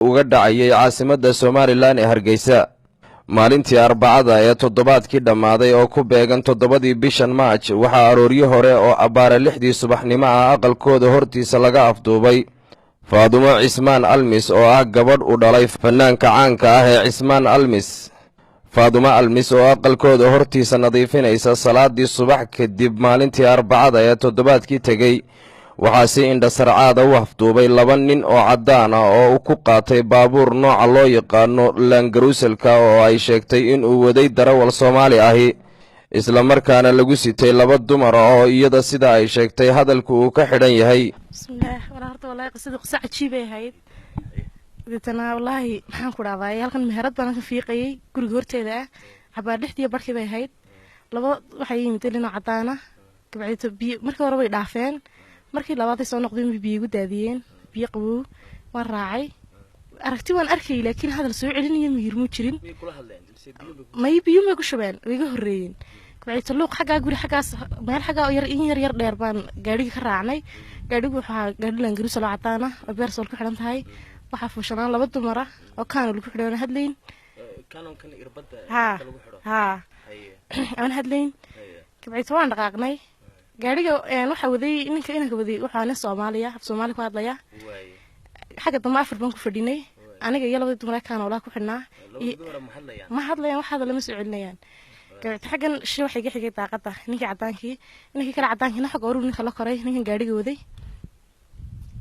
uga dhacayay caasimadda Somaliland ee Hargeysa maalintii Arbacada ee toddobaadkii dhamaaday oo ku beegan 7 bishan March waxaa arooryo hore oo abaara 6 subaxnimo ah aqalkooda hortiisa laga afduubay Faadumo Cismaan Almis oo ah gabadh u dhalay fanaanka caanka ah ee Cismaan Almis Faadumo Almis oo aqalkooda hortiisa nadiifinaysa salaadii subax kadib maalintii Arbacada ee toddobaadkii tagay waxaa si indhasarcaada u afduubay 2 nin oo cadaan ah oo ku qaatay baabuur nooca loo yaqaano Langaruuselka oo ay sheegtay in uu waday darawal Soomaali ahi isla markaana lagu sitay 2 dumar oo iyada sida ay sheegtay hadalku uu ka xidhan yahay. Bismillah wallahi qisadu qisa cajiib ay ahayd dadana wallahi maxaan ku dhaaday halkan meherad baan ka fiiqayay guriga horteeda ah xabaar dhixdiya barkii bay ahayd 2 waxay yimid lina cadaan ah gabadhii biyo markii hore way dhaafeen markii labaad ay soo noqdeen biyo ugu daadiyeen biyo qabow waan raacay aragti waan arkay laakiin hadal soo celinayo miyir mu jirin may biyo ma ku shubeen wiiga horeeyeen gabadhii luuq xagaa guri xagaas meel xagaa yar dheer baan gaariga ka raacnay gaarigu waxa gaari Langaruusel oo cadaan ah oo beer sool ku xiran tahay waxa fuushanaan 2 dumar ah oo kaan lagu xidhoon hadlayn kan irbada lagu xidho aan hadlayn gabadhii waan dhaqaaqnay gaariga waxa waday inanka waday waxa aan Soomaali ku hadlaya xaga dama afar baan ku fadhinay aniga iyo 2 dumar kaan oo la ku xidhnaa ma hadlayaan waxa lama soo celinayaan gabadhii xagan shii waxay ka xigay daaqada ninkii cadaankii kala cadaankii xaq oo ninka la koray ninkan gaariga waday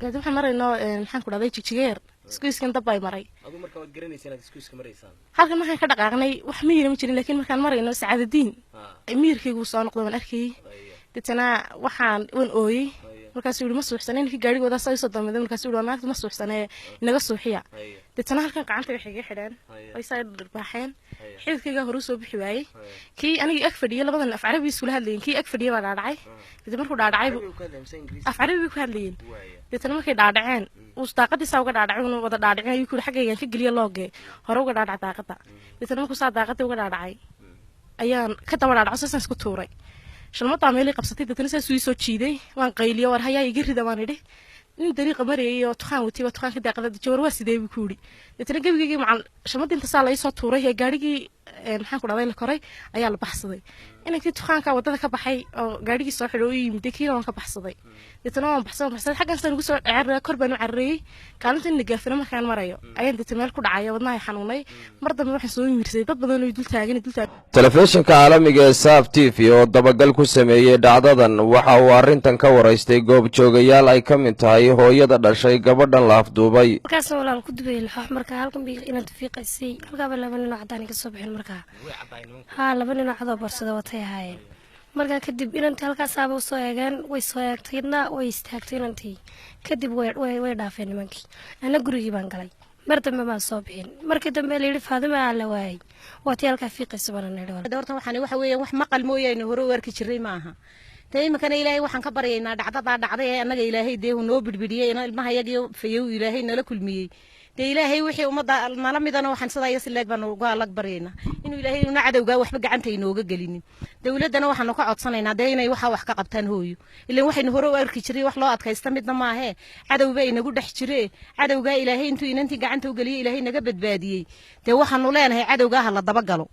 gabadhii waxa marayno maxaan ku dhaaday jigjigeer isku iskan dab ay maray adu marka wad garanaysaa inaad isku iska maraysaan halkan waxaan ka dhaqaaqnay wax ma yirin jirin laakiin markaan marayno saacadadiin miirkaygu soo noqday waan arkay dadana waxaan ooyay markaas uu ma suuxsanay ninkii gaarigooda soo dambeeyay markaas uu naagta ma suuxsanay inaga suuxiya dadana halkan gacanta waxay iga xidheen ay soo dharbaaxeen xididkayga hore soo bixi waayay kii aniga ag fadhiyay labadan af Carabi isku hadlayeen kii ag fadhiyay baa dhaadhacay dad markuu dhaadhacay af Carabi ku hadlayeen dadana markay dhaadhaceen uu daaqadii saa uga dhaadhacay uu wada dhaadhacay ayuu ku xagayaan ka galiya looge hore uga dhaadhacay daaqada dadana markuu saa daaqadii uga dhaadhacay ayaan ka daba dhaadhacay saas isku tuuray shalmada meelay qabsatay dadana saas uu soo jiiday waan qayliyo war hayaa iga rida waan idhi in dariiqa mareeyay oo tuqaan ka daaqada jawar waa sidee buu ku yiri dadana gabigii macal shalmada inta saa la soo tuuray ee gaarigii maxaan ku dhaaday la koray ayaa la baxsaday inankii tuqaanka wadada ka baxay oo gaarigii soo xidho oo yimid kiina waan ka baxsaday dadana waan baxsaday xaggan san ugu soo ceeray kor baan u carreeyay kaalinta nagaafina markaan marayo ayaan dadta meel ku dhacay wadnaha xanuunay mar dambe waxaan soo yimirsay dad badan oo dul taagan telefishinka caalamiga ee SAF TV oo dabagal ku sameeyay dhacdadan waxa uu arintan ka wareystay goob joogayaal ay ka mid tahay hooyada dhashay gabadhan la afduubay markaas walaal ku dubay lax marka halkan bi inaad fiiqaysay halka ba 2 nin oo cadaan ka soo bixin marka 2 nin oo cadoo barsada watay haayeen marka kadib inantii halkaas aaba soo eegan way soo eegtayna way istaagtay inantii kadib way dhaafeen nimankii ana gurigii baan galay mar dambe ma soo bixin markii dambe la yiri Faadimo la waayay waati halka fiiqaysa bana nidho doorta waxaan waxa weeyaan wax maqal mooyeen hore warki jiray maaha tayma ilaahay waxaan ka baryaynaa dhacday anaga ilaahay deehu noo bidbidiyay ilmaha yadiyo fayow ilaahay nala kulmiyay ilaahay wixii umada nala midana waxaan sidaa sileeg baan uga lag barayna inuu ilaahay una cadawga waxba gacanta inooga galinin dawladana waxaan ka codsanaynaa inay wax ka qabtaan hooyo ilaa waxaynu hore u arki jiray wax loo adkaysta midna ma aha cadawba inagu dhex jiree cadawga ilaahay intuu inantii gacanta u galiyay ilaahay naga badbaadiyay waxaanu leenahay cadawga la daba galo